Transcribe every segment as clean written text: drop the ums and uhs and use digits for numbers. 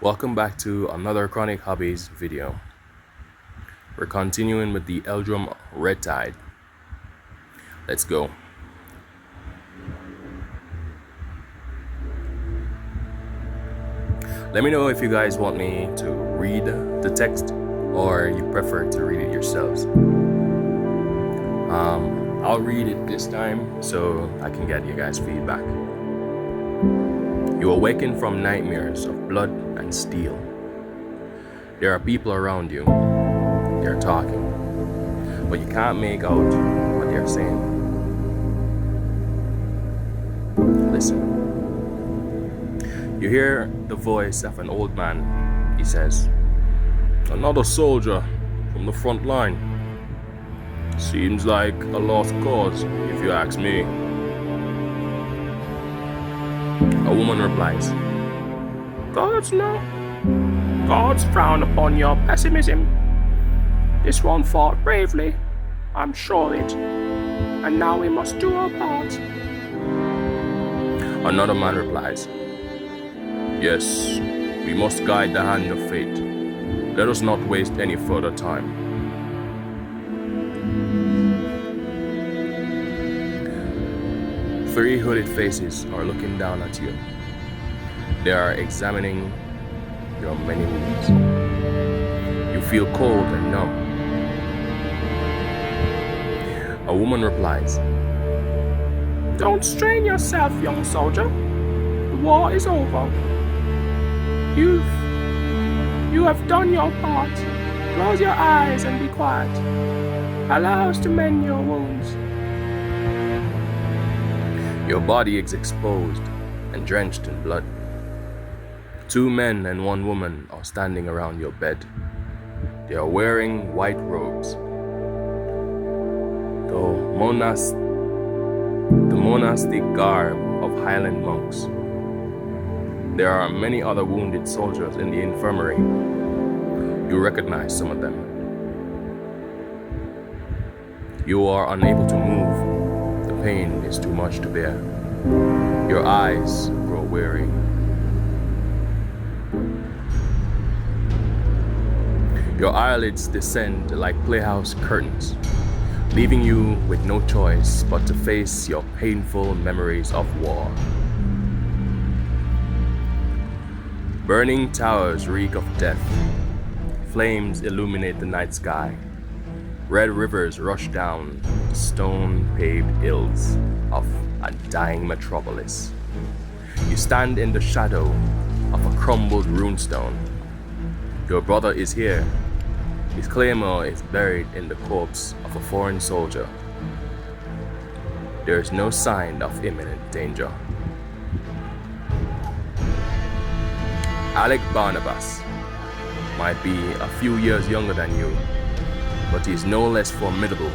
Welcome back to another Chronic Hobbies video. We're continuing with the Eldrum Red Tide. Let's go. Let me know if you guys want me to read the text or you prefer to read it yourselves. I'll read it this time so I can get you guys feedback. You awaken from nightmares of blood and steel. There are people around you. They're talking, but you can't make out what they're saying. Listen. You hear the voice of an old man. He says, "Another soldier from the front line. Seems like a lost cause, if you ask me." A woman replies, "Gods no. Gods frown upon your pessimism. This one fought bravely, I'm sure it, and now we must do our part." Another man replies, "Yes, we must guide the hand of fate. Let us not waste any further time." Three hooded faces are looking down at you. They are examining your many wounds. You feel cold and numb. A woman replies, "Don't strain yourself, young soldier. The war is over. You have done your part. Close your eyes and be quiet. Allow us to mend your wounds." Your body is exposed and drenched in blood. Two men and one woman are standing around your bed. They are wearing white robes. The monastic garb of Highland monks. There are many other wounded soldiers in the infirmary. You recognize some of them. You are unable to move. The pain is too much to bear. Your eyes grow weary. Your eyelids descend like playhouse curtains, leaving you with no choice but to face your painful memories of war. Burning towers reek of death. Flames illuminate the night sky. Red rivers rush down the stone-paved hills of a dying metropolis. You stand in the shadow of a crumbled runestone. Your brother is here. His claymore is buried in the corpse of a foreign soldier. There is no sign of imminent danger. Barnabas might be a few years younger than you, but he is no less formidable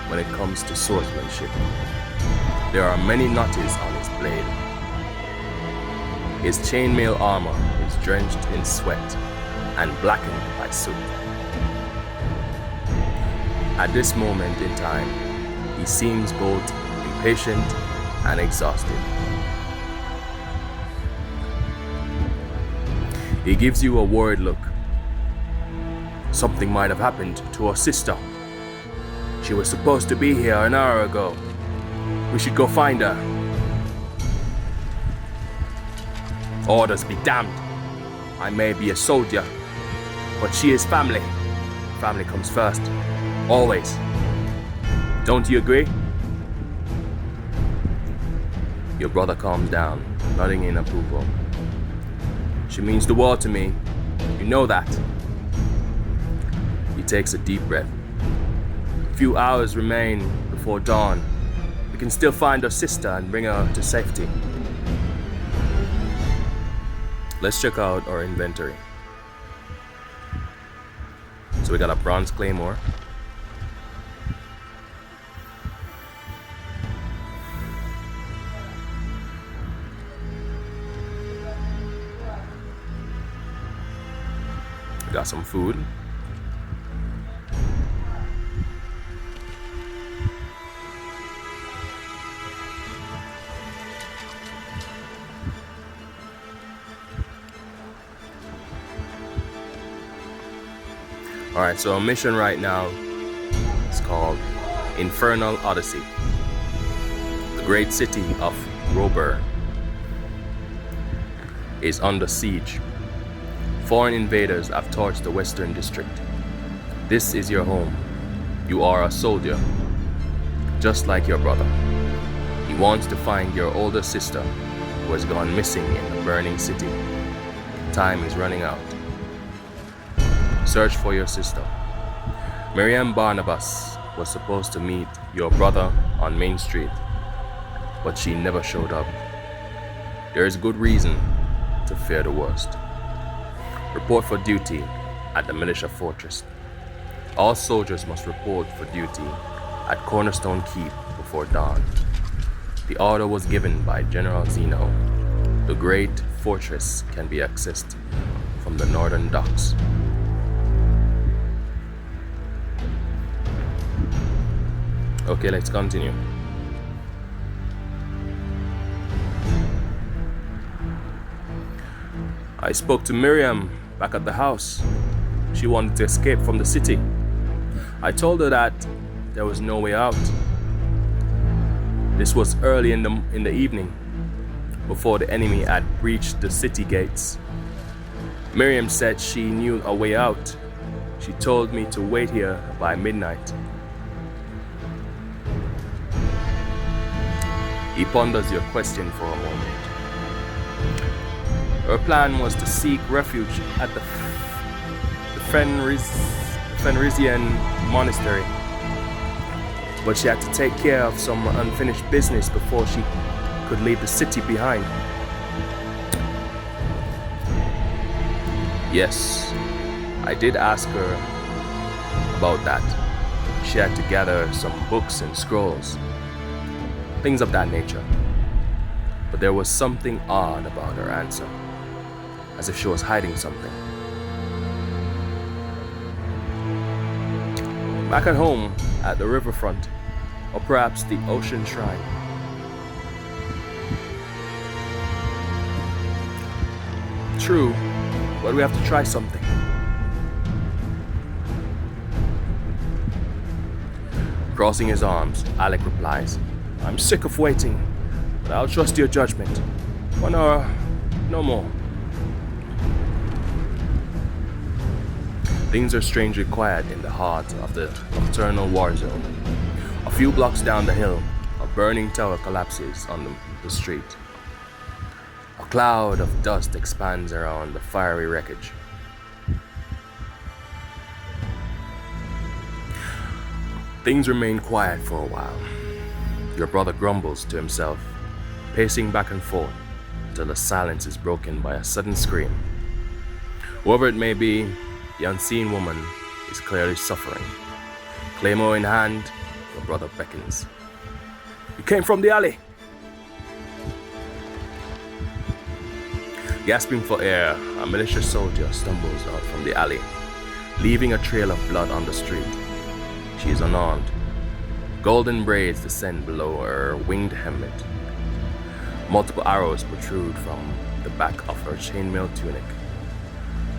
when it comes to swordsmanship. There are many notches on his blade. His chainmail armor is drenched in sweat and blackened by soot. At this moment in time, he seems both impatient and exhausted. He gives you a worried look. "Something might have happened to our sister. She was supposed to be here an hour ago. We should go find her." "Orders be damned. I may be a soldier, but she is family. Family comes first. Always. Don't you agree?" Your brother calms down, nodding in approval. "She means the world to me. You know that." He takes a deep breath. "A few hours remain before dawn. We can still find our sister and bring her to safety." Let's check out our inventory. So we got a bronze claymore. We got some food. Alright, so our mission right now is called Infernal Odyssey. The great city of Robur is under siege. Foreign invaders have torched the Western District. This is your home. You are a soldier, just like your brother. He wants to find your older sister who has gone missing in the burning city. Time is running out. Search for your sister. Miriam Barnabas was supposed to meet your brother on Main Street, but she never showed up. There is good reason to fear the worst. Report for duty at the militia fortress. All soldiers must report for duty at Cornerstone Keep before dawn. The order was given by General Zeno. The great fortress can be accessed from the northern docks. Okay, let's continue. I spoke to Miriam back at the house. She wanted to escape from the city. I told her that there was no way out. This was early in the evening, before the enemy had breached the city gates. Miriam said she knew a way out. She told me to wait here by midnight. He ponders your question for a moment. Her plan was to seek refuge at the Fenrisian monastery, but she had to take care of some unfinished business before she could leave the city behind. Yes, I did ask her about that. She had to gather some books and scrolls, things of that nature. But there was something odd about her answer, as if she was hiding something. Back at home, at the riverfront, or perhaps the ocean shrine. True, but we have to try something. Crossing his arms, Alec replies, I'm sick of waiting, but I'll trust your judgment. 1 hour, no more. Things are strangely quiet in the heart of the nocturnal war zone. A few blocks down the hill, a burning tower collapses on the street. A cloud of dust expands around the fiery wreckage. Things remain quiet for a while. Your brother grumbles to himself, pacing back and forth until the silence is broken by a sudden scream. Whoever it may be, the unseen woman is clearly suffering. Claymore in hand, your brother beckons. You came from the alley. Gasping for air, a militia soldier stumbles out from the alley, leaving a trail of blood on the street. She is unarmed. Golden braids descend below her winged helmet. Multiple arrows protrude from the back of her chainmail tunic.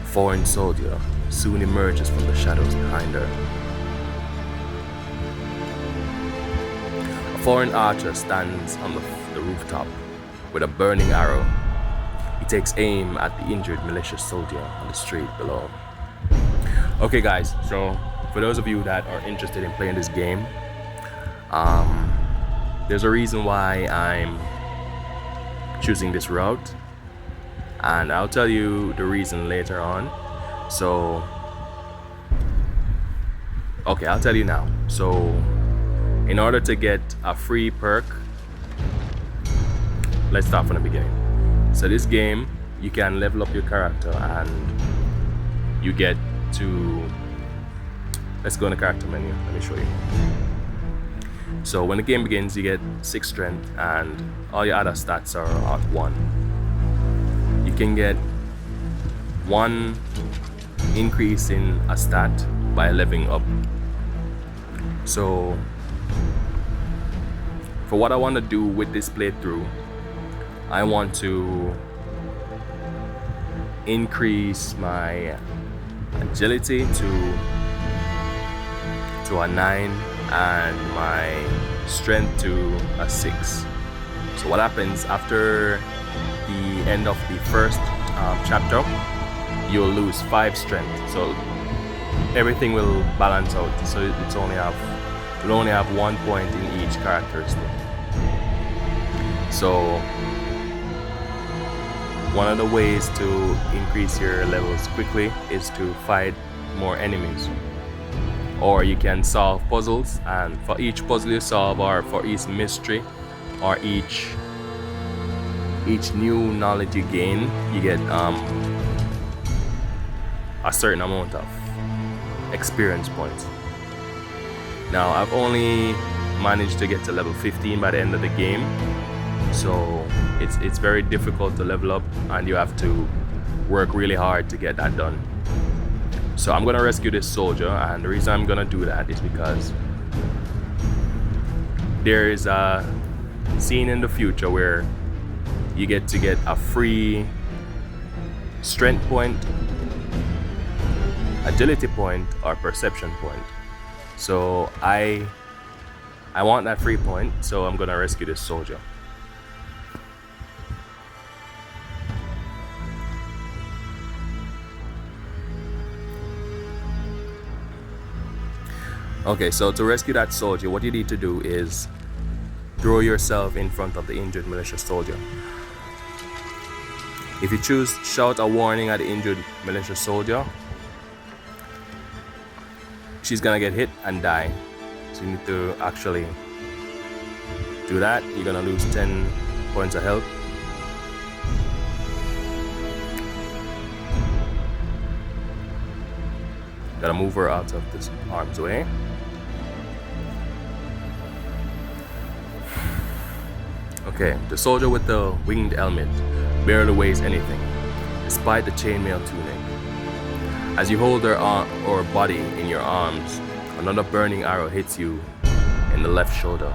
Foreign soldier soon emerges from the shadows behind her. A foreign archer stands on the rooftop with a burning arrow. He takes aim at the injured militia soldier on the street below. Okay guys, so for those of you that are interested in playing this game, there's a reason why I'm choosing this route, and I'll tell you the reason later on. So, okay, I'll tell you now. So, in order to get a free perk, let's start from the beginning. So this game, you can level up your character and you get to, let's go in the character menu, let me show you. So when the game begins, you get 6 strength and all your other stats are at 1. You can get 1 increase in a stat by leveling up. So for what I want to do with this playthrough, I want to increase my agility to to a 9 and my strength to a 6. So what happens after the end of the first chapter, you'll lose 5 strength, so everything will balance out. So you'll only have 1 point in each characteristic. So one of the ways to increase your levels quickly is to fight more enemies, or you can solve puzzles, and for each puzzle you solve, or for each mystery, or each new knowledge you gain, you get a certain amount of experience points. Now I've only managed to get to level 15 by the end of the game, so it's very difficult to level up, and you have to work really hard to get that done. So I'm gonna rescue this soldier, and the reason I'm gonna do that is because there is a scene in the future where you get to get a free strength point, agility point, or perception point. So I want that free point, so I'm gonna rescue this soldier. Okay, so to rescue that soldier, what you need to do is throw yourself in front of the injured militia soldier. If you choose shout a warning at the injured militia soldier, she's gonna get hit and die. So you need to actually do that. You're gonna lose 10 points of health. Gotta move her out of this harm's way. Okay, the soldier with the winged helmet barely weighs anything, despite the chainmail tunic. As you hold her or body in your arms, another burning arrow hits you in the left shoulder.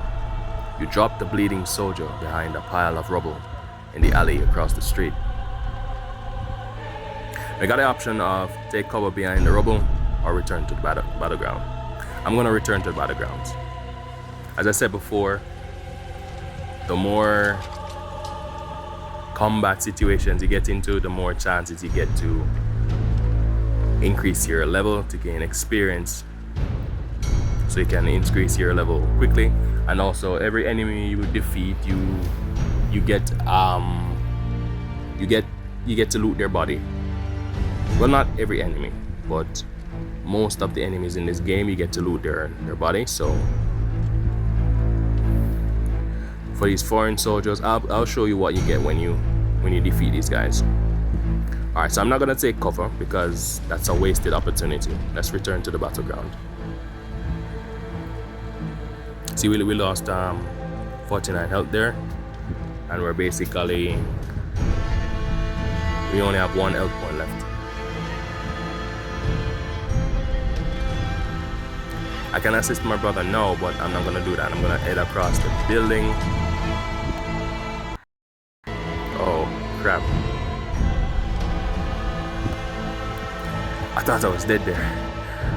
You drop the bleeding soldier behind a pile of rubble in the alley across the street. We got the option of take cover behind the rubble or return to the battleground. I'm gonna return to the battlegrounds. As I said before, the more combat situations you get into, the more chances you get to increase your level, to gain experience, so you can increase your level quickly. And also every enemy you defeat, you get to loot their body. Well, not every enemy, but most of the enemies in this game you get to loot their body. So for these foreign soldiers, I'll show you what you get when you defeat these guys. Alright, so I'm not gonna take cover because that's a wasted opportunity. Let's return to the battleground. See, we lost 49 health there, and we're basically, we only have 1 health point left. I can assist my brother now, but I'm not gonna do that. I'm gonna head across the building. Oh crap, I thought I was dead there.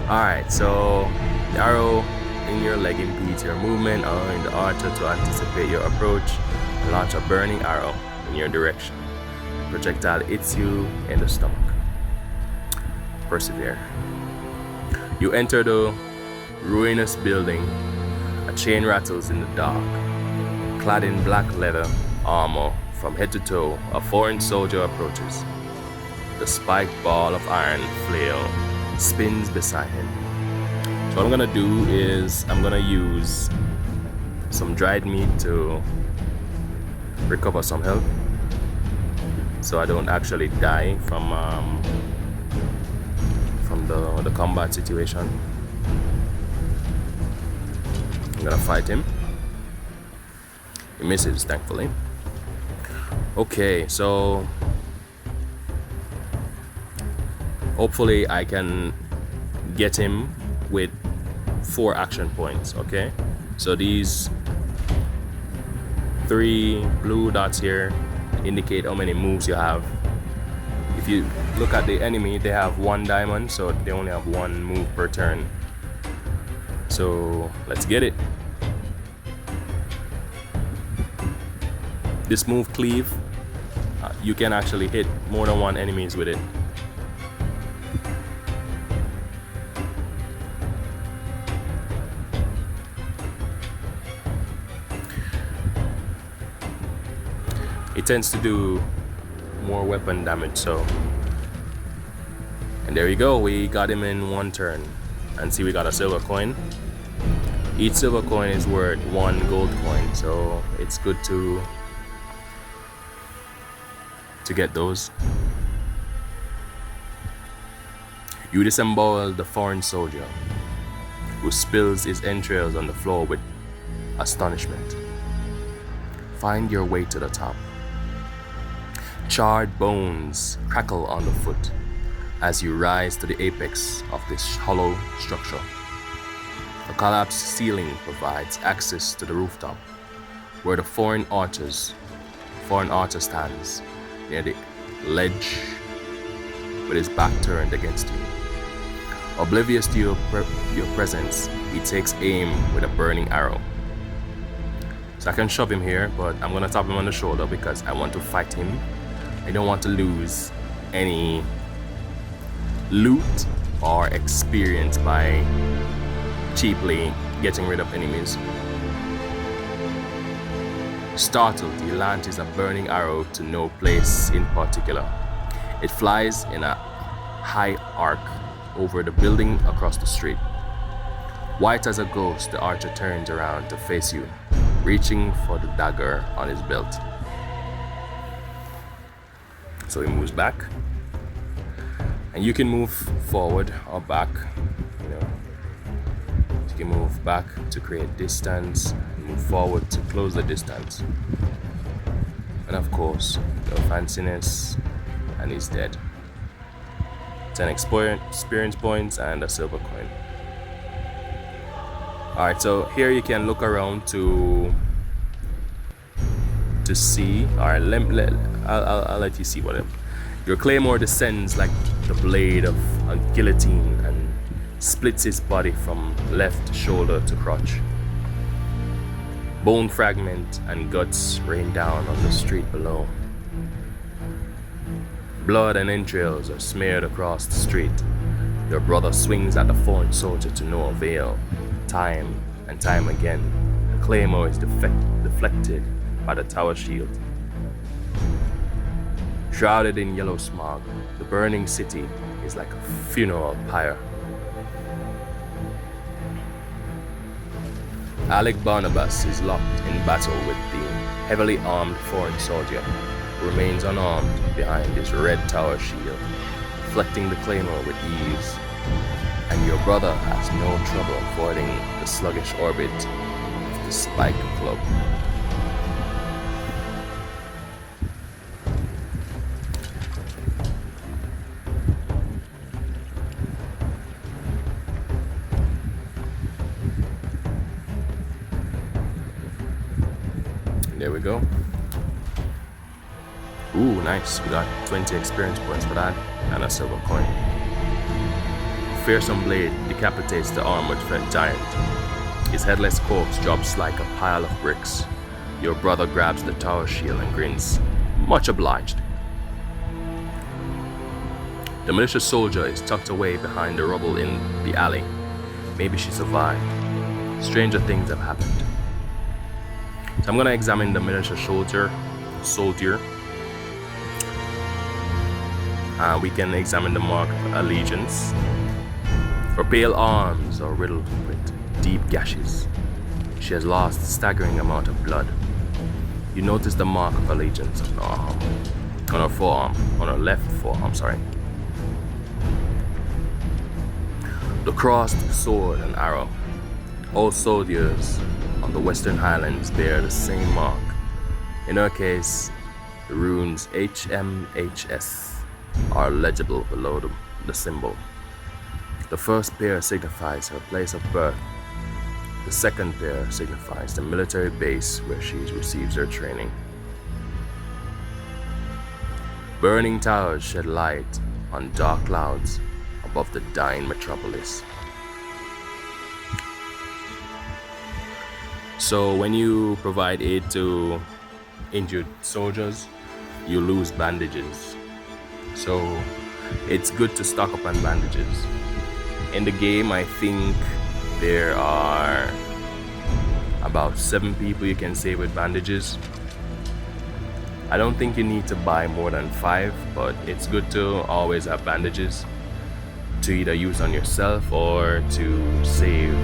Alright, so the arrow in your leg impedes your movement, allowing the archer to anticipate your approach and launch a burning arrow in your direction. The projectile hits you in the stomach. Persevere. You enter the ruinous building. A chain rattles in the dark. Clad in black leather armor from head to toe, a foreign soldier approaches. The spiked ball of iron flail spins beside him. So what I'm gonna do is I'm gonna use some dried meat to recover some health, so I don't actually die from the combat situation. I'm gonna fight him. He misses, thankfully. Okay, so hopefully I can get him with 4 action points. Okay, so these 3 blue dots here indicate how many moves you have. If you look at the enemy, they have 1 diamond, so they only have 1 move per turn. So let's get it. This move cleave, you can actually hit more than one enemies with it. It tends to do more weapon damage, so. And there you go, we got him in one turn. And see, we got a silver coin. Each silver coin is worth 1 gold coin, so it's good to get those. You disembowel the foreign soldier, who spills his entrails on the floor with astonishment. Find your way to the top. Charred bones crackle on the foot as you rise to the apex of this hollow structure. The collapsed ceiling provides access to the rooftop, where the foreign archer stands near the ledge with his back turned against you. Oblivious to your presence, he takes aim with a burning arrow. So I can shove him here, but I'm gonna tap him on the shoulder because I want to fight him. I don't want to lose any loot or experience by cheaply getting rid of enemies. Startled, he launches a burning arrow to no place in particular. It flies in a high arc over the building across the street. White as a ghost, the archer turns around to face you, reaching for the dagger on his belt. So he moves back, and you can move forward or back. You can move back to create distance, move forward to close the distance. And of course, no fanciness, and he's dead. 10 experience points and a silver coin. Alright, so here you can look around to see. Alright, I'll let you see what your claymore descends like the blade of a guillotine and splits his body from left shoulder to crotch. Bone fragment and guts rain down on the street below. Blood and entrails are smeared across the street. Your brother swings at the foreign soldier to no avail. Time and time again, the claymore is deflected by the tower shield. Shrouded in yellow smog, the burning city is like a funeral pyre. Alec Barnabas is locked in battle with the heavily armed foreign soldier, who remains unarmed behind his red tower shield, deflecting the claymore with ease. And your brother has no trouble avoiding the sluggish orbit of the spike club. There we go. Ooh, nice. We got 20 experience points for that and a silver coin. Fearsome blade decapitates the armored giant. His headless corpse drops like a pile of bricks. Your brother grabs the tower shield and grins. Much obliged. The militia soldier is tucked away behind the rubble in the alley. Maybe she survived. Stranger things have happened. So I'm gonna examine the militia soldier. We can examine the mark of allegiance. Her pale arms are riddled with deep gashes. She has lost a staggering amount of blood. You notice the mark of allegiance on her arm, on her forearm, on her left forearm, sorry. The crossed sword and arrow. All soldiers on the Western Highlands bear the same mark. In her case, the runes HMHS are legible below the symbol. The first pair signifies her place of birth. The second pair signifies the military base where she receives her training. Burning towers shed light on dark clouds above the dying metropolis. So when you provide aid to injured soldiers, you lose bandages. So it's good to stock up on bandages. In the game, I think there are about 7 people you can save with bandages. I don't think you need to buy more than 5, but it's good to always have bandages to either use on yourself or to save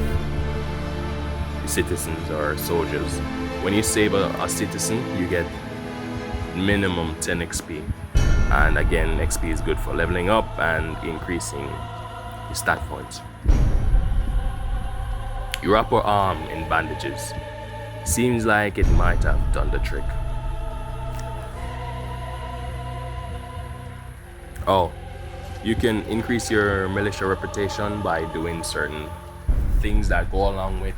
citizens or soldiers. When you save a citizen, you get minimum 10 XP. And again, XP is good for leveling up and increasing your stat points. Your upper arm in bandages seems like it might have done the trick. Oh, you can increase your militia reputation by doing certain things that go along with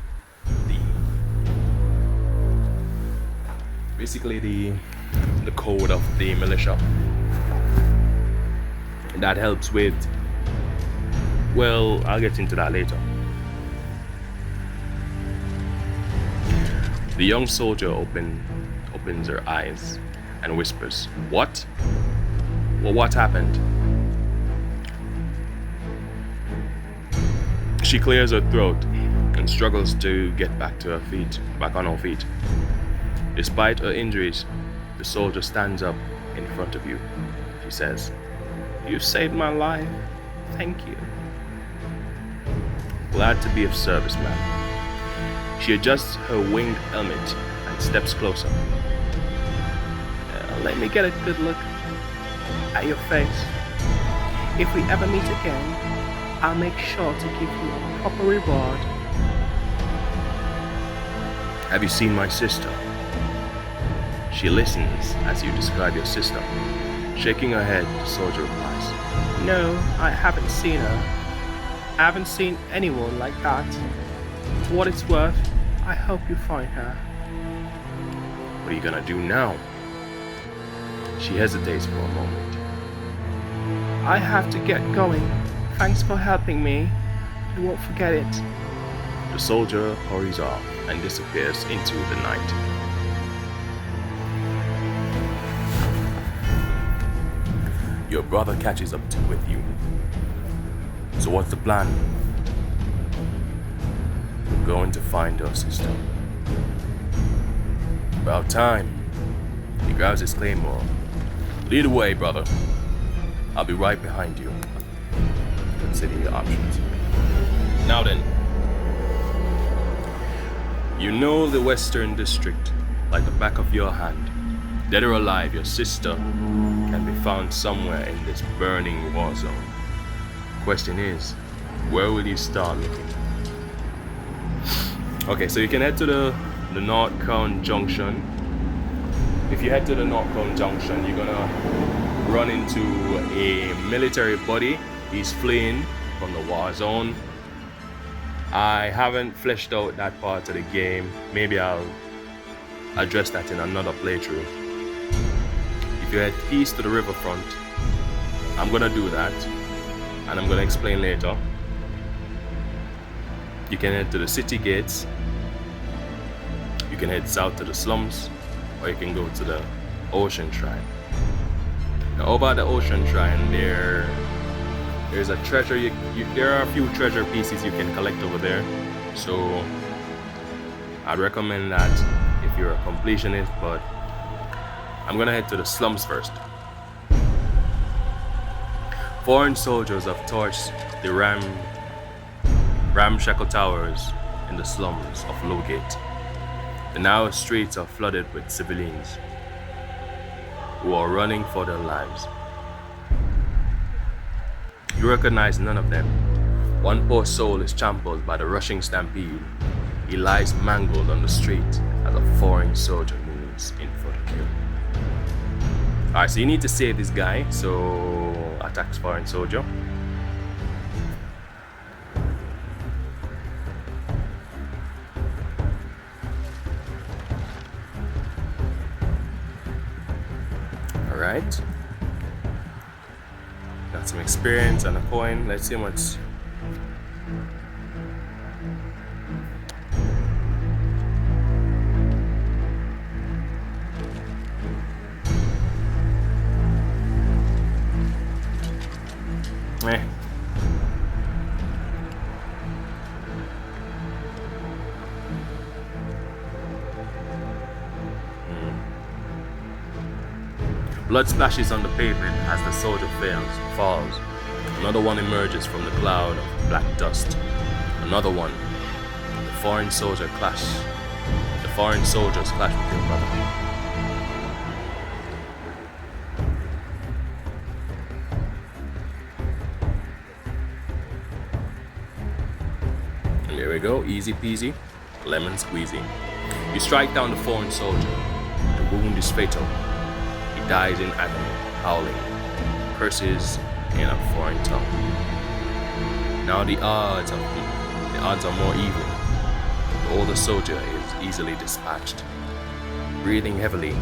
the code of the militia. That helps with, well, I'll get into that later. The young soldier opens her eyes and whispers, "What? Well, what happened?" She clears her throat and struggles to get back on her feet. Despite her injuries, the soldier stands up in front of you. She says, "You saved my life. Thank you." Glad to be of service, ma'am. She adjusts her winged helmet and steps closer. Let me get a good look at your face. If we ever meet again, I'll make sure to give you a proper reward. Have you seen my sister? She listens as you describe your sister. Shaking her head, the soldier replies, "No, I haven't seen her. I haven't seen anyone like that. For what it's worth, I hope you find her." What are you gonna do now? She hesitates for a moment. I have to get going. Thanks for helping me. I won't forget it. The soldier hurries off and disappears into the night. Your brother catches up with you. So what's the plan? We're going to find our sister. About time. He grabs his claymore. Lead the way, brother. I'll be right behind you. Consider your options. Now then. You know the Western District like the back of your hand. Dead or alive, your sister can be found somewhere in this burning war zone. Question is, where will you start looking? Okay, so you can head to the North Cone Junction. If you head to the North Cone Junction, you're gonna run into a military buddy. He's fleeing from the war zone. I haven't fleshed out that part of the game. Maybe I'll address that in another playthrough. If you head east to the riverfront, I'm gonna do that, and I'm gonna explain later. You can head to the city gates, you can head south to the slums, or you can go to the Ocean Shrine. Now over at the Ocean Shrine, there's a treasure, there are a few treasure pieces you can collect over there, so I'd recommend that if you're a completionist, but I'm gonna head to the slums first. Foreign soldiers have torched the ramshackle towers in the slums of Lowgate. The narrow streets are flooded with civilians who are running for their lives. You recognize none of them. One poor soul is trampled by the rushing stampede. He lies mangled on the street as a foreign soldier moves in for the kill. Alright, so you need to save this guy, so attacks foreign soldier. Alright. Got some experience and a coin. Let's see how much. Meh. Blood splashes on the pavement as the soldier falls. Another one emerges from the cloud of black dust. Another one. The foreign soldiers clash with your brother. And there we go, easy peasy, lemon squeezy. You strike down the foreign soldier. The wound is fatal. He dies in agony, howling, curses in a foreign tongue. Now the odds are more even. The older soldier is easily dispatched. Breathing heavily,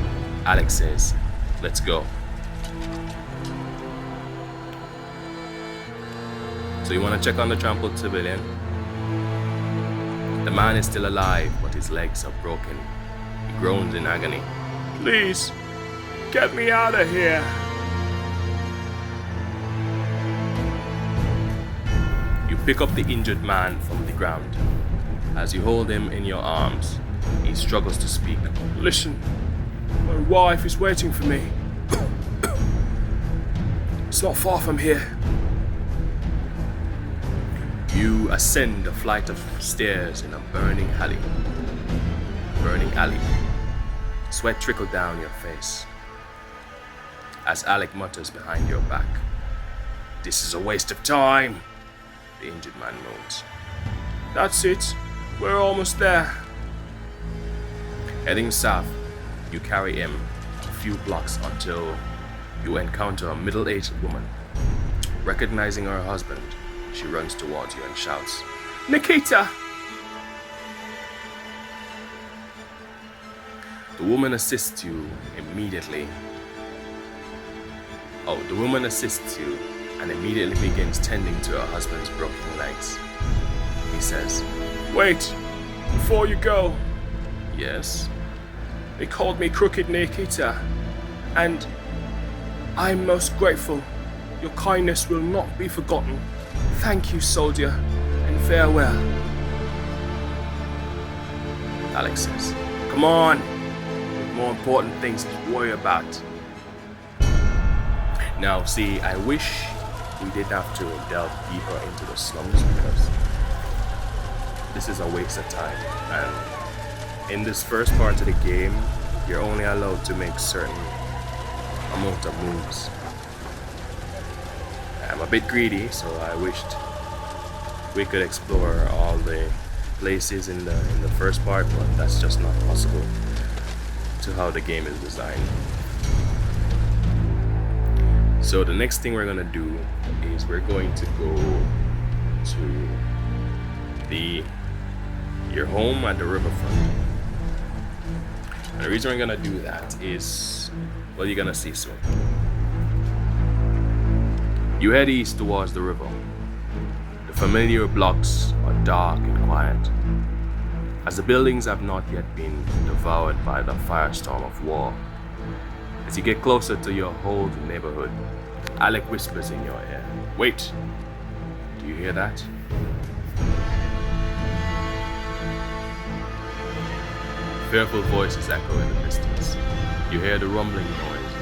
Alex says, "Let's go." So you want to check on the trampled civilian? The man is still alive, but his legs are broken. He groans in agony. "Please, get me out of here." You pick up the injured man from the ground. As you hold him in your arms, he struggles to speak. "Listen, my wife is waiting for me. It's not far from here." You ascend a flight of stairs in a burning alley. Sweat trickles down your face. As Alec mutters behind your back, "This is a waste of time," the injured man moans. "That's it. We're almost there." Heading south, you carry him a few blocks until you encounter a middle-aged woman. Recognizing her husband, she runs towards you and shouts, "Nikita!" The woman assists you and immediately begins tending to her husband's broken legs. He says, "Wait, before you go." "Yes?" "They called me Crooked Nikita, and I'm most grateful. Your kindness will not be forgotten. Thank you, soldier, and farewell." Alex says, "Come on, there's more important things to worry about." Now, see, I wish we didn't have to delve deeper into the slums because this is a waste of time. And in this first part of the game, you're only allowed to make certain amount of moves. I'm a bit greedy, so I wished we could explore all the places in the first part, but that's just not possible to how the game is designed. So the next thing we're gonna do is we're going to go to your home at the riverfront. And the reason we're gonna do that is, well, you're gonna see soon. You head east towards the river. The familiar blocks are dark and quiet, as the buildings have not yet been devoured by the firestorm of war. As you get closer to your old neighborhood, Alec whispers in your ear, "Wait, do you hear that?" Fearful voices echo in the distance. You hear the rumbling noise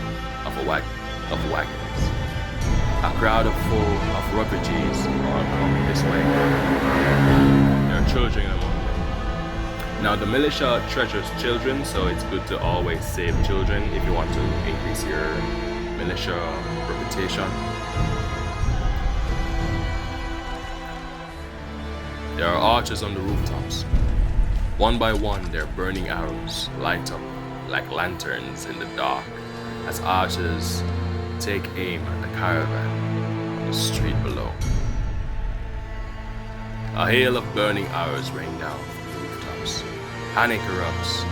of wagons. A crowd full of refugees are coming this way. There are children among them. Now, the militia treasures children, so it's good to always save children if you want to increase your militia reputation. There are archers on the rooftops. One by one, their burning arrows light up like lanterns in the dark as archers take aim at the caravan on the street below. A hail of burning arrows rain down from the rooftops. Panic erupts.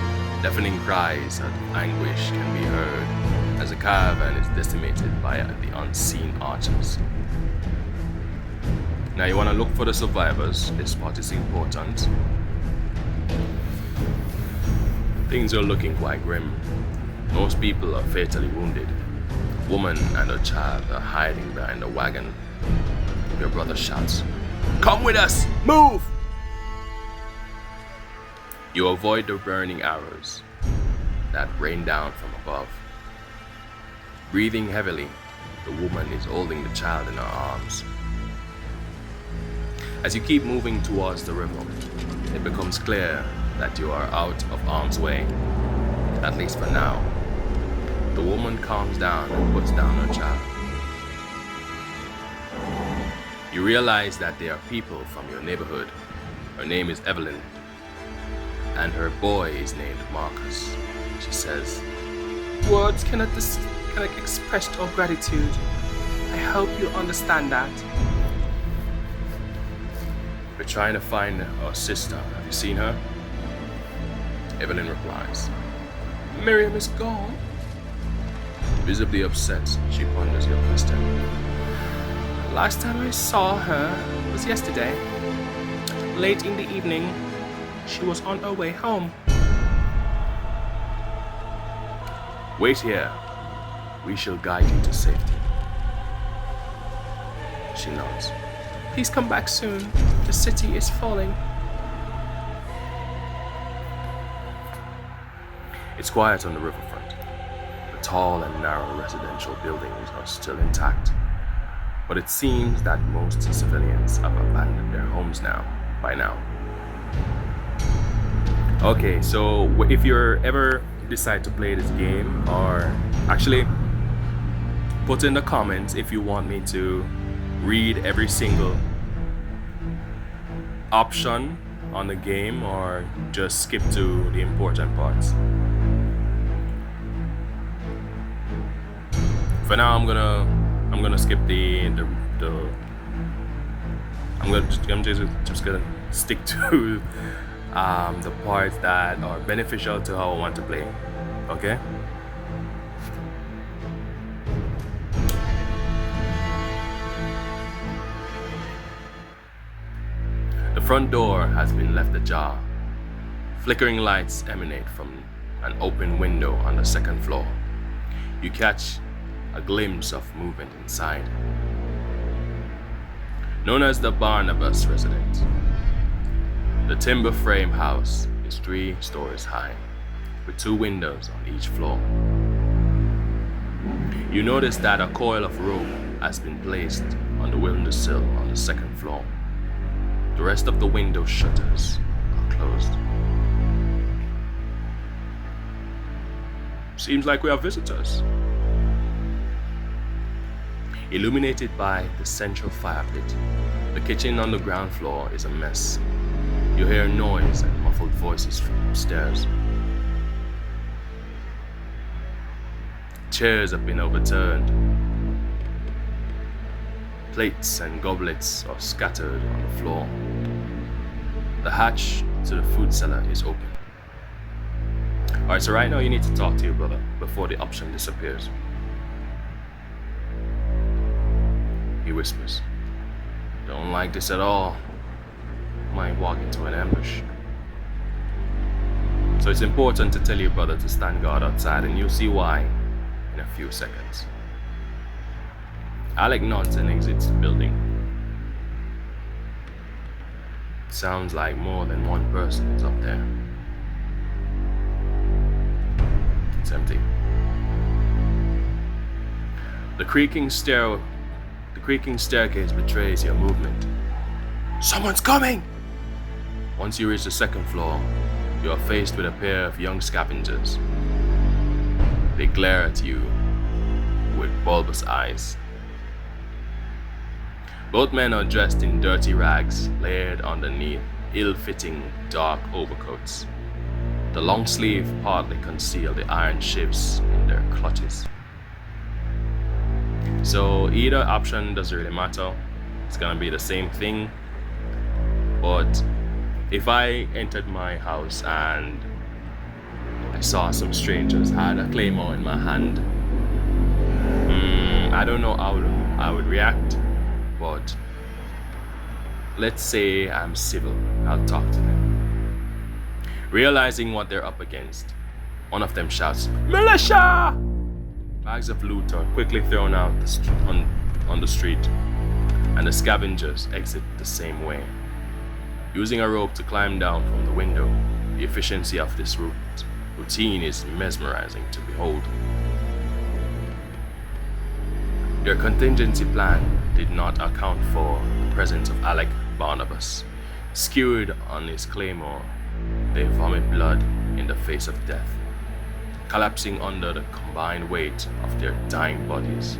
Deafening cries of anguish can be heard as the caravan is decimated by the unseen archers. Now you want to look for the survivors. This part is important. Things are looking quite grim. Most people are fatally wounded. Woman and her child are hiding behind a wagon. Your brother shouts, "Come with us! Move!" You avoid the burning arrows that rain down from above. Breathing heavily, the woman is holding the child in her arms. As you keep moving towards the river, it becomes clear that you are out of harm's way, at least for now. The woman calms down and puts down her child. You realize that they are people from your neighborhood. Her name is Evelyn, and her boy is named Marcus. She says, Words cannot express our gratitude. I hope you understand that. "We're trying to find our sister. Have you seen her?" Evelyn replies. Miriam is gone. Visibly upset, she ponders your question. Last time I saw her was yesterday. Late in the evening, she was on her way home. "Wait here. We shall guide you to safety." She nods. Please come back soon. The city is falling. It's quiet on the riverfront. The tall and narrow residential buildings are still intact, but it seems that most civilians have abandoned their homes by now. Okay, so if you're ever decide to play this game, or actually put in the comments if you want me to read every single option on the game or just skip to the important parts. For now, I'm gonna skip I'm just gonna stick to the parts that are beneficial to how I want to play. Okay? The front door has been left ajar. Flickering lights emanate from an open window on the second floor. You catch a glimpse of movement inside. Known as the Barnabas residence, the timber frame house is 3 stories high, with 2 windows on each floor. You notice that a coil of rope has been placed on the windowsill on the second floor. The rest of the window shutters are closed. Seems like we have visitors. Illuminated by the central fire pit, the kitchen on the ground floor is a mess. You hear noise and muffled voices from upstairs. Chairs have been overturned. Plates and goblets are scattered on the floor. The hatch to the food cellar is open. Alright, so right now you need to talk to your brother before the option disappears. He whispers, "Don't like this at all. Might walk into an ambush." So it's important to tell your brother to stand guard outside, and you'll see why in a few seconds. Alec nods and exits the building. It sounds like more than one person is up there. It's empty. The creaking staircase betrays your movement. Someone's coming! Once you reach the second floor, you are faced with a pair of young scavengers. They glare at you with bulbous eyes. Both men are dressed in dirty rags layered underneath ill-fitting dark overcoats. The long sleeve partly conceal the iron shifts in their clutches. So either option doesn't really matter. It's gonna be the same thing. But if I entered my house and I saw some strangers had a claymore in my hand, I don't know how I would react, but let's say I'm civil. I'll talk to them. Realizing what they're up against, one of them shouts, "Militia!" Bags of loot are quickly thrown out on the street, and the scavengers exit the same way. Using a rope to climb down from the window, the efficiency of this routine is mesmerizing to behold. Their contingency plan did not account for the presence of Alec Barnabas. Skewered on his claymore, they vomit blood in the face of death, collapsing under the combined weight of their dying bodies.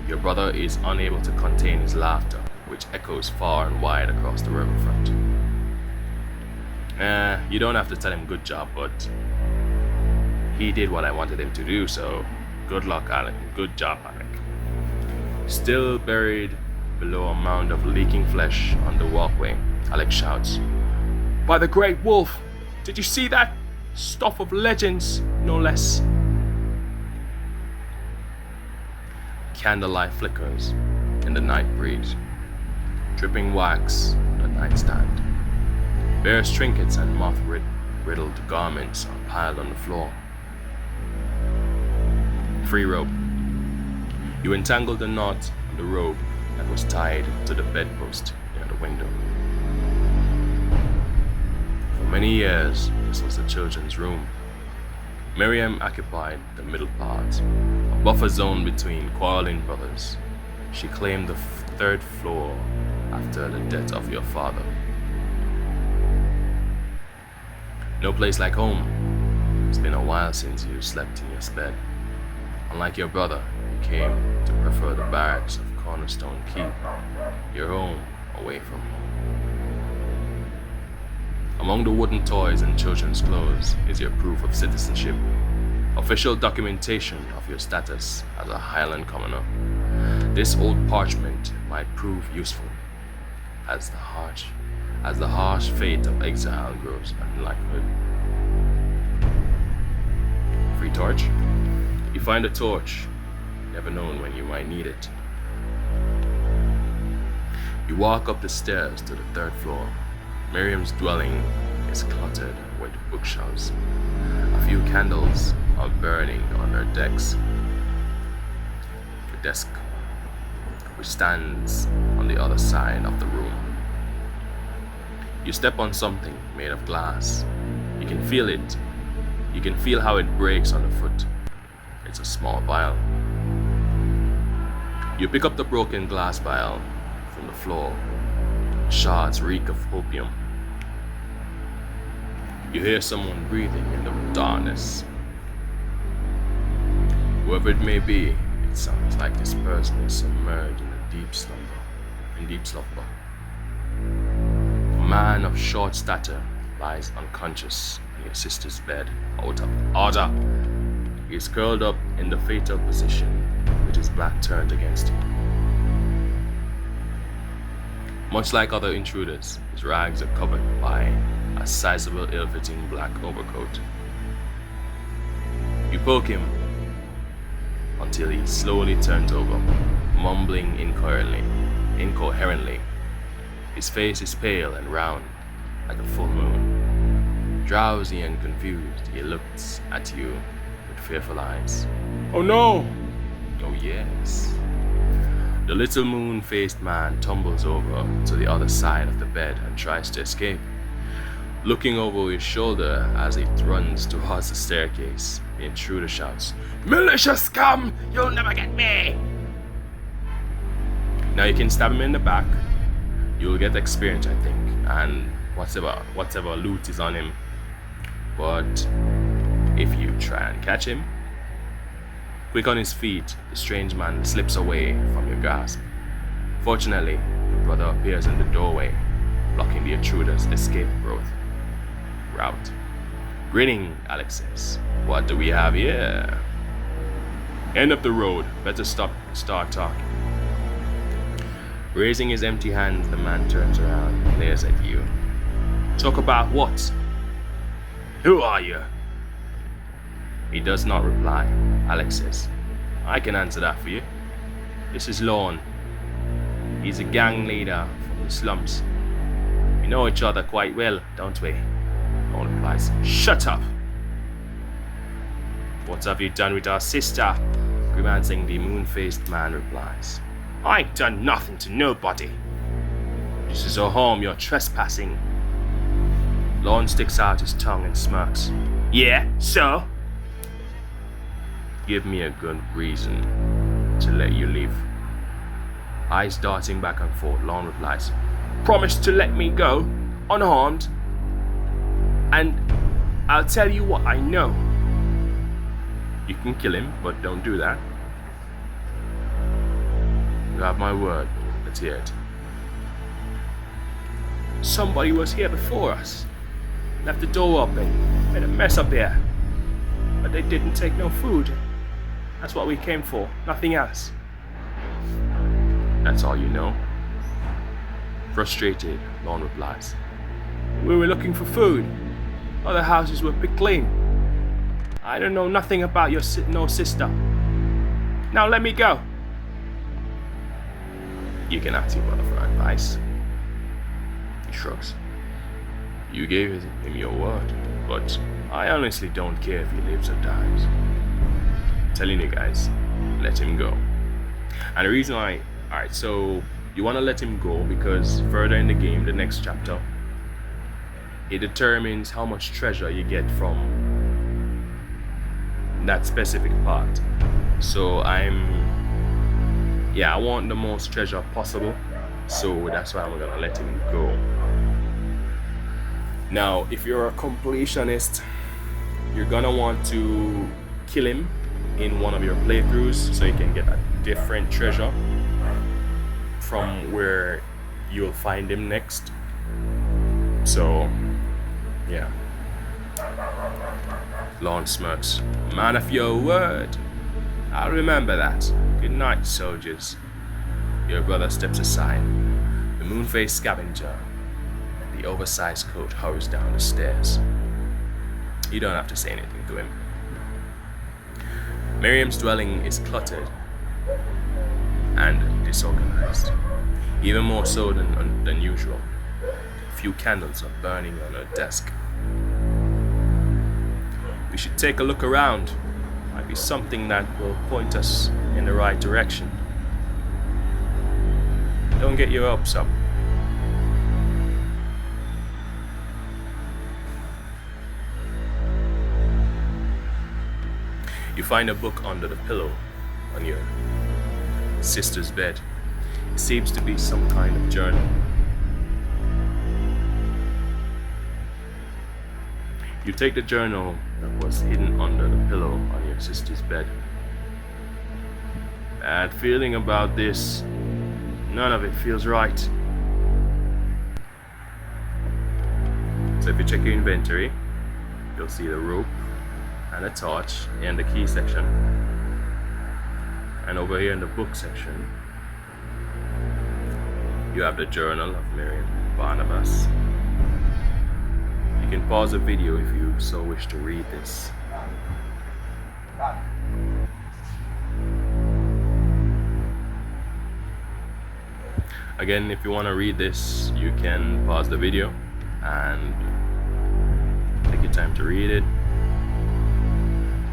Your brother is unable to contain his laughter, which echoes far and wide across the riverfront. You don't have to tell him good job, but he did what I wanted him to do, so good luck, Alec. Good job, Alec. Still buried below a mound of leaking flesh on the walkway, Alec shouts, "By the great wolf! Did you see that? Stuff of legends, no less." Candlelight flickers in the night breeze, dripping wax on the nightstand. Various trinkets and moth-riddled garments are piled on the floor. Free rope. You entangled the knot on the rope that was tied to the bedpost near the window. For many years, this was the children's room. Miriam occupied the middle part, a buffer zone between quarreling brothers. She claimed the third floor after the death of your father. No place like home. It's been a while since you slept in your bed. Unlike your brother, you came to prefer the barracks of Cornerstone Keep, your home away from home. Among the wooden toys and children's clothes is your proof of citizenship, official documentation of your status as a Highland commoner. This old parchment might prove useful as the harsh fate of exile grows unlikely. Free torch? You find a torch, never known when you might need it. You walk up the stairs to the third floor. Miriam's dwelling is cluttered with bookshelves. A few candles are burning on her desk, which stands on the other side of the room. You step on something made of glass. You can feel it. You can feel how it breaks on the foot. It's a small vial. You pick up the broken glass vial from the floor. Shards reek of opium. You hear someone breathing in the darkness. Whoever it may be, it sounds like this person is submerged in a deep slumber. A man of short stature lies unconscious in your sister's bed, out of order. He is curled up in the fatal position, with his back turned against you. Much like other intruders, his rags are covered by a sizable ill-fitting black overcoat. You poke him until he slowly turns over, mumbling incoherently. His face is pale and round, like a full moon. Drowsy and confused, he looks at you with fearful eyes. Oh no! Oh yes. The little moon-faced man tumbles over to the other side of the bed and tries to escape. Looking over his shoulder as he runs towards the staircase, the intruder shouts, "Militia scum! You'll never get me!" Now you can stab him in the back. You'll get experience, I think, and whatever loot is on him. But if you try and catch him, quick on his feet, the strange man slips away from your grasp. Fortunately, your brother appears in the doorway, blocking the intruder's escape route. Grinning, Alex says, "What do we have here?" "End of the road. Better start talking." Raising his empty hands, the man turns around and glares at you. "Talk about what? Who are you?" He does not reply. Alex says, "I can answer that for you. This is Lorne. He's a gang leader from the slums. We know each other quite well, don't we?" Lorne replies, "Shut up! What have you done with our sister?" Grimacing, the moon-faced man replies, I ain't done nothing to nobody. This is a home, you're trespassing. Lorne sticks out his tongue and smirks. Yeah, so? Give me a good reason to let you leave. Eyes darting back and forth, Lorne replies, Promise to let me go, unharmed, and I'll tell you what I know. You can kill him, but don't do that. You have my word. Let's hear it. Somebody was here before us. Left the door open. Made a mess up there. But they didn't take no food. That's what we came for. Nothing else. That's all you know? Frustrated, Lorne replies. We were looking for food. Other houses were picked clean. I don't know nothing about your no sister. Now let me go. You can ask your brother for advice. He shrugs. You gave him your word, but I honestly don't care if he lives or dies. I'm telling you guys, let him go. And the reason why, alright, so you want to let him go because further in the game, the next chapter, it determines how much treasure you get from that specific part. So I want the most treasure possible, so that's why I'm gonna let him go. Now, if you're a completionist, you're gonna want to kill him in one of your playthroughs so you can get a different treasure from where you'll find him next. So, yeah. Lorne smirks. Man of your word. I'll remember that. Good night, soldiers. Your brother steps aside. The moon-faced scavenger, the oversized coat, hurries down the stairs. You don't have to say anything to him. Miriam's dwelling is cluttered and disorganized, even more so than usual. A few candles are burning on her desk. We should take a look around. Might be something that will point us in the right direction. Don't get your hopes up. You find a book under the pillow on your sister's bed. It seems to be some kind of journal. You take the journal that was hidden under the pillow on your sister's bed. Bad feeling about this. None of it feels right. So if you check your inventory, you'll see the rope and a torch in the key section. And over here in the book section, you have the journal of Miriam Barnabas. You can pause the video if you so wish to read this. Again, if you want to read this, you can pause the video and take your time to read it.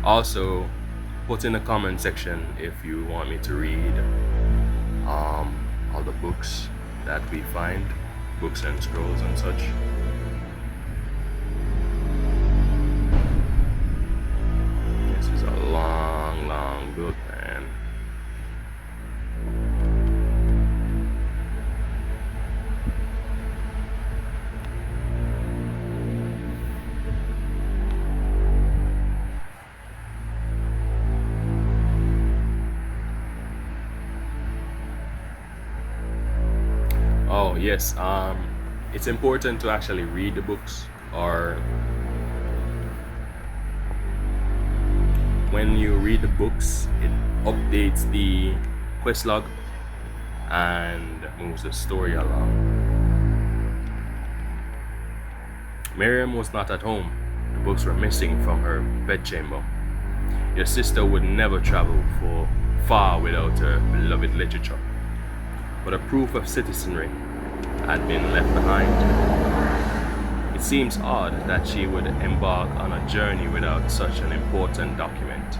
Also, put in the comment section if you want me to read all the books that we find, books and scrolls and such. This is a long book, man. Oh yes, it's important to actually read the books, or when you read the books, it updates the quest log and moves the story along. Miriam was not at home. The books were missing from her bedchamber. Your sister would never travel far without her beloved literature. But a proof of citizenry had been left behind. It seems odd that she would embark on a journey without such an important document.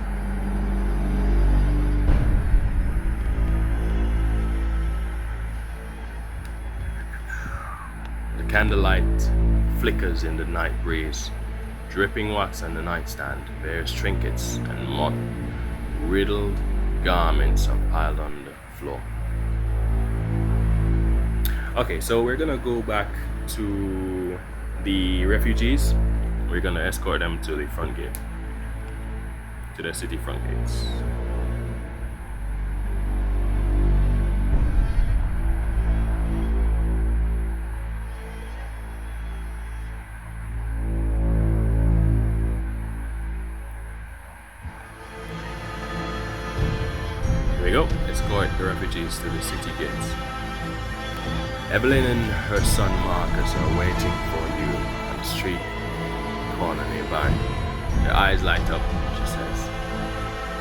candlelight flickers in the night breeze. Dripping wax on the nightstand bears trinkets and moth-riddled garments are piled on the floor. Okay, so we're gonna go back to the refugees. We're gonna escort them to the front gate, to the city front gates. Here we go, escort the refugees to the city gates. Evelyn and her son Marcus are waiting for you on the street corner nearby. Her eyes light up, she says.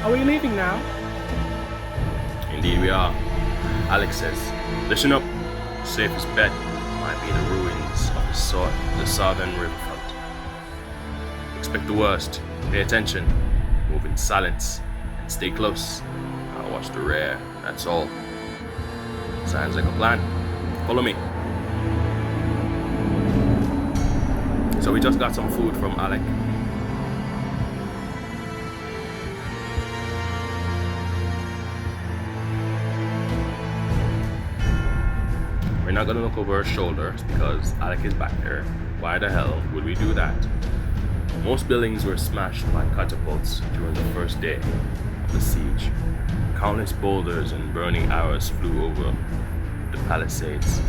Are we leaving now? Indeed we are. Alex says, listen up. Safest bet might be the ruins of the southern riverfront. Expect the worst. Pay attention. Move in silence. And stay close. I'll watch the rear. That's all. Sounds like a plan. Follow me. So we just got some food from Alec. We're not gonna look over our shoulders because Alec is back there. Why the hell would we do that? Most buildings were smashed by catapults during the first day of the siege. Countless boulders and burning arrows flew over the palisades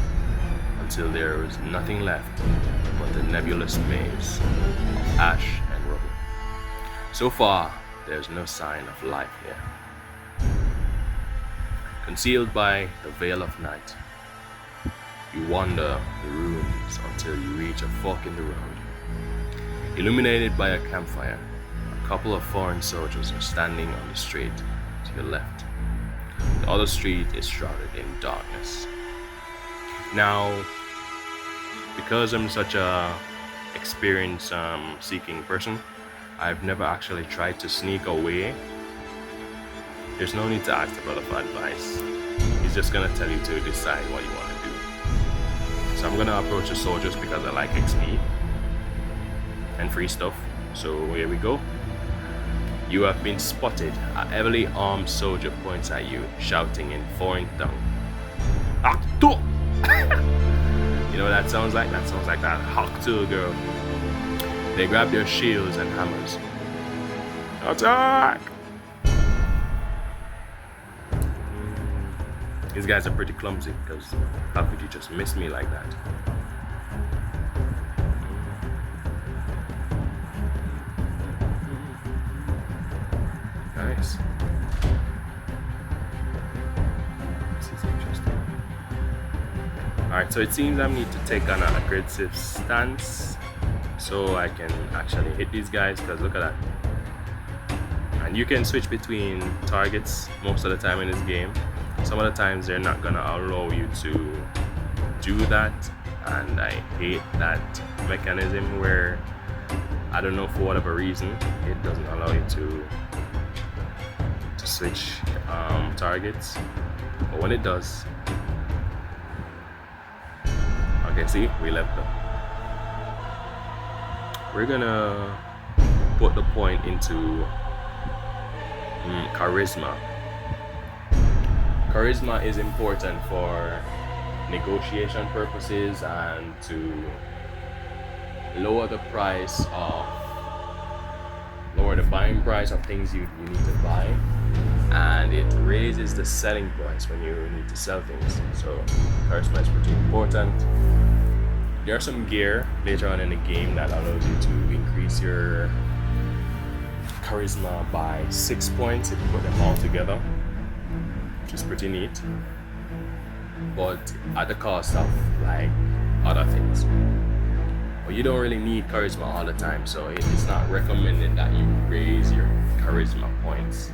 until there was nothing left but the nebulous maze of ash and rubble. So far, there's no sign of life here. Concealed by the veil of night, you wander the ruins until you reach a fork in the road. Illuminated by a campfire, a couple of foreign soldiers are standing on the street to your left. The other street is shrouded in darkness. Now, because I'm such a experienced seeking person, I've never actually tried to sneak away. There's no need to ask the brother for advice. He's just gonna tell you to decide what you want to do. So I'm gonna approach the soldiers because I like XP and free stuff. So here we go. You have been spotted. A heavily armed soldier points at you, shouting in foreign tongue. Acto! You know what that sounds like? That sounds like that Haktu girl. They grab their shields and hammers. Attack! These guys are pretty clumsy because how could you just miss me like that? Nice. This is interesting. Alright, so it seems I need to take on an aggressive stance so I can actually hit these guys, because look at that. And you can switch between targets most of the time in this game. Some of the times they're not gonna allow you to do that, and I hate that mechanism where, I don't know, for whatever reason, it doesn't allow you to switch targets, but when it does, okay, see, we left them. We're gonna put the point into charisma. Charisma is important for negotiation purposes and to lower the buying price of things you need to buy, and it raises the selling price when you need to sell things. So charisma is pretty important. There's some gear later on in the game that allows you to increase your charisma by 6 points if you put them all together, which is pretty neat, but at the cost of like other things. But you don't really need charisma all the time, so it's not recommended that you raise your charisma points.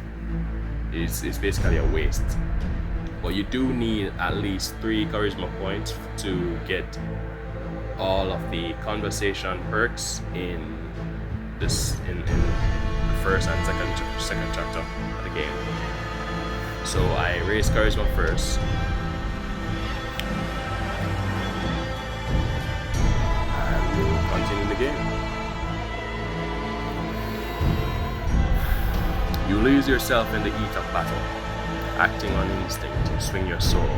It's basically a waste. But you do need at least 3 charisma points to get all of the conversation perks in the first and second chapter of the game. So I raised charisma first. lose yourself in the heat of battle, acting on instinct, you swing your sword,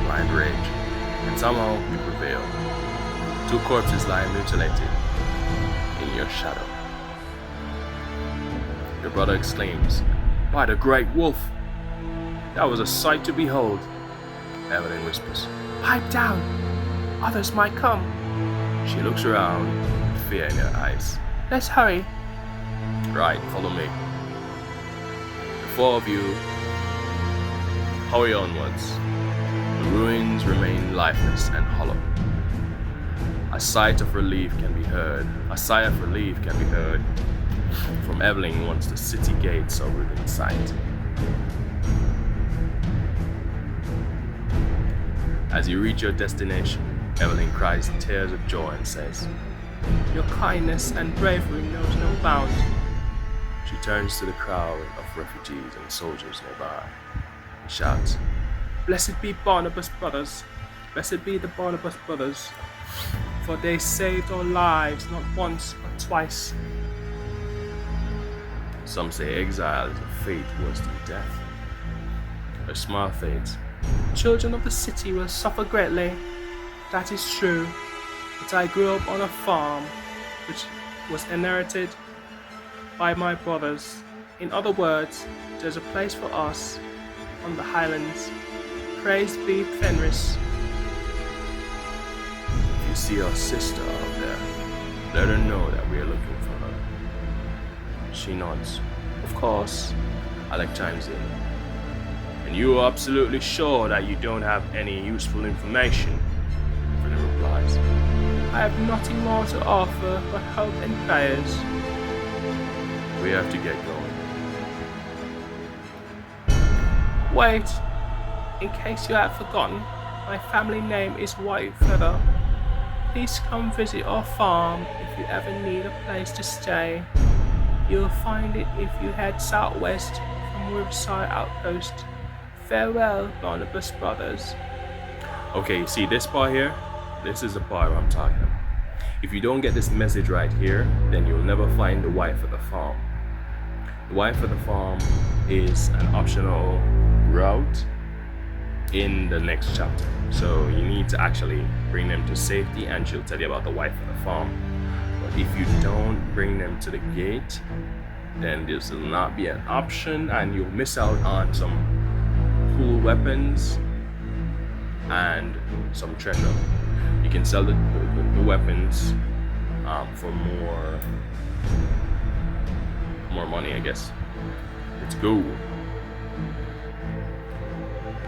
blind rage, and somehow you prevail. 2 corpses lie mutilated in your shadow. Your brother exclaims, "By the great wolf! That was a sight to behold." Evelyn whispers, Pipe down! Others might come. She looks around with fear in her eyes. Let's hurry. Right, follow me. The 4 of you hurry onwards. The ruins remain lifeless and hollow. A sigh of relief can be heard from Evelyn once the city gates are within sight. As you reach your destination, Evelyn cries tears of joy and says, Your kindness and bravery knows no bound. She turns to the crowd of refugees and soldiers nearby and shouts, Blessed be Barnabas brothers. Blessed be the Barnabas brothers. For they saved our lives not once but twice. Some say exile is a fate worse than death. Her smile fades. Children of the city will suffer greatly. That is true. But I grew up on a farm which was inherited by my brothers. In other words, there's a place for us on the highlands. Praise be Fenris. If you see our sister out there, let her know that we are looking for her. She nods. Of course. Alec chimes in. And you are absolutely sure that you don't have any useful information? Evelyn replies. I have nothing more to offer but hope and prayers. We have to get going. Wait. In case you have forgotten, my family name is Whitefeather. Please come visit our farm if you ever need a place to stay. You'll find it if you head southwest from Riverside Outpost. Farewell, Barnabas brothers. Okay, see this part here? This is the part I'm talking about. If you don't get this message right here, then you'll never find the wife of the farm. The wife of the farm is an optional route in the next chapter. So you need to actually bring them to safety and she'll tell you about the wife of the farm. But if you don't bring them to the gate, then this will not be an option and you'll miss out on some cool weapons and some treasure. You can sell the weapons for more money, I guess. Let's go.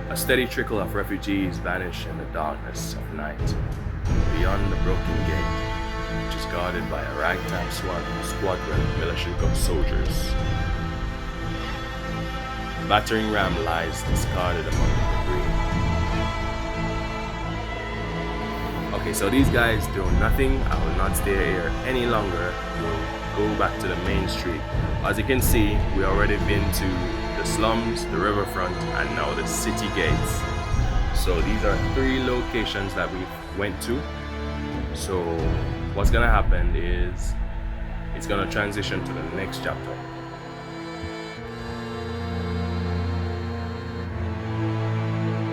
A steady trickle of refugees vanish in the darkness of night beyond the broken gate, which is guarded by a ragtag squadron of militia soldiers. The battering ram lies discarded among the debris. Okay, so these guys do nothing. I will not stay here any longer. We'll go back to the main street. As you can see, we already been to the slums, the riverfront, and now the city gates. So these are 3 locations that we went to. So what's gonna happen is it's gonna transition to the next chapter.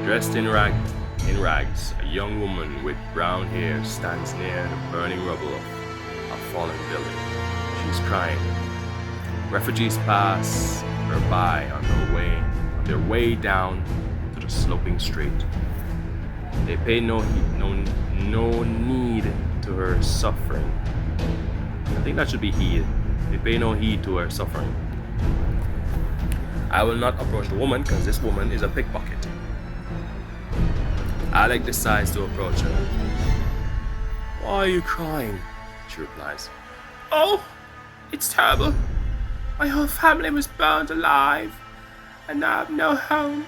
Dressed in rags, a young woman with brown hair stands near the burning rubble of a fallen building. She's crying. Refugees pass her by on their way down to the sloping street. They pay no heed to her suffering. I think that should be heed. They pay no heed to her suffering. I will not approach the woman because this woman is a pickpocket. Alec decides to approach her. Why are you crying? She replies. Oh, it's terrible. My whole family was burned alive, and now I have no home.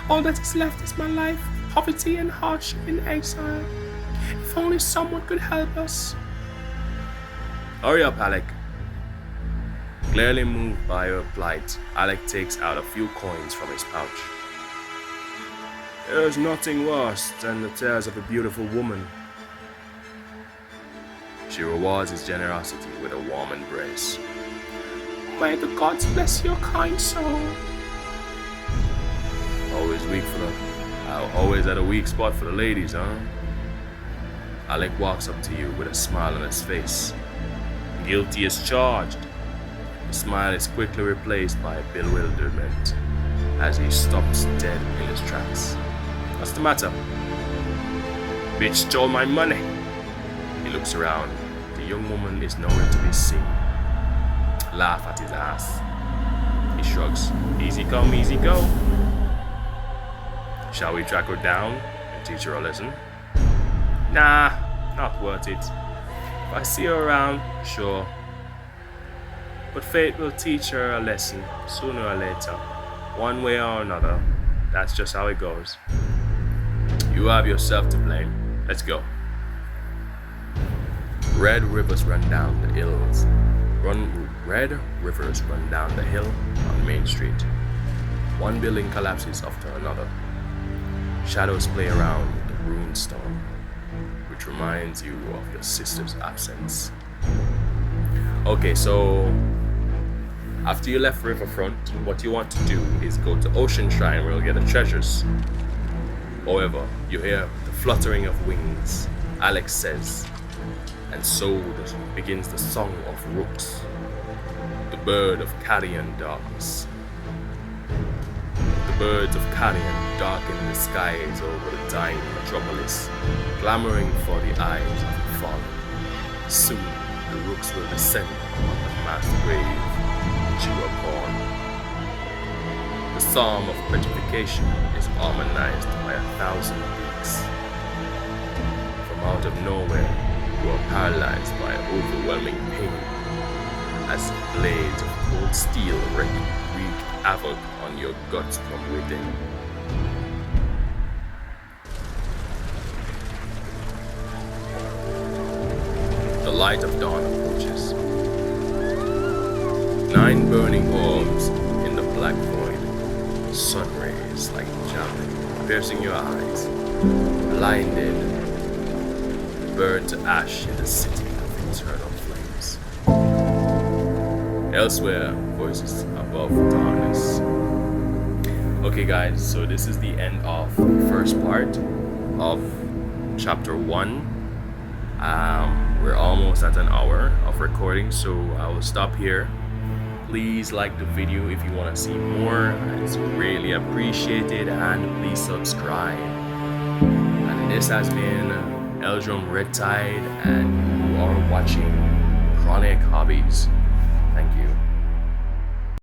All that is left is my life, poverty and hardship in exile. If only someone could help us. Hurry up, Alec. Clearly moved by her plight, Alec takes out a few coins from his pouch. There's nothing worse than the tears of a beautiful woman. She rewards his generosity with a warm embrace. May the gods bless your kind soul. Always at a weak spot for the ladies, huh? Alec walks up to you with a smile on his face. Guilty as charged. The smile is quickly replaced by bewilderment as he stops dead in his tracks. What's the matter? Bitch stole my money. He looks around. The young woman is nowhere to be seen. Laugh at his ass. He shrugs. Easy come, easy go. Shall we track her down and teach her a lesson? Nah, not worth it. If I see her around, sure. But fate will teach her a lesson sooner or later, one way or another. That's just how it goes. You have yourself to blame. Let's go. Red rivers run down the hills. Red rivers run down the hill on Main Street. One building collapses after another. Shadows play around the ruined stone, which reminds you of your sister's absence. Okay, so after you left Riverfront, what you want to do is go to Ocean Shrine where you'll get the treasures. However, you hear the fluttering of wings, Alex says, and so begins the song of rooks, the bird of carrion darkness. The birds of carrion darken the skies over the dying metropolis, clamoring for the eyes of the fallen. Soon, the rooks will descend on the mass grave which you were born. The psalm of petrification is harmonized by 1,000 beaks. From out of nowhere, you are paralyzed by overwhelming pain as blades of cold steel wreak havoc on your guts from within. The light of dawn approaches. 9 burning orbs in the black void, sun rays like javelin piercing your eyes, blinded, burned to ash in the city of eternal flames. Elsewhere, voices above darkness. Okay guys, so this is the end of the first part of chapter 1. We're almost at an hour of recording, so I will stop here. Please like the video if you want to see more. It's really appreciated, and please subscribe. And this has been Eldrum Red Tide, and you are watching Chronic Hobbies. Thank you.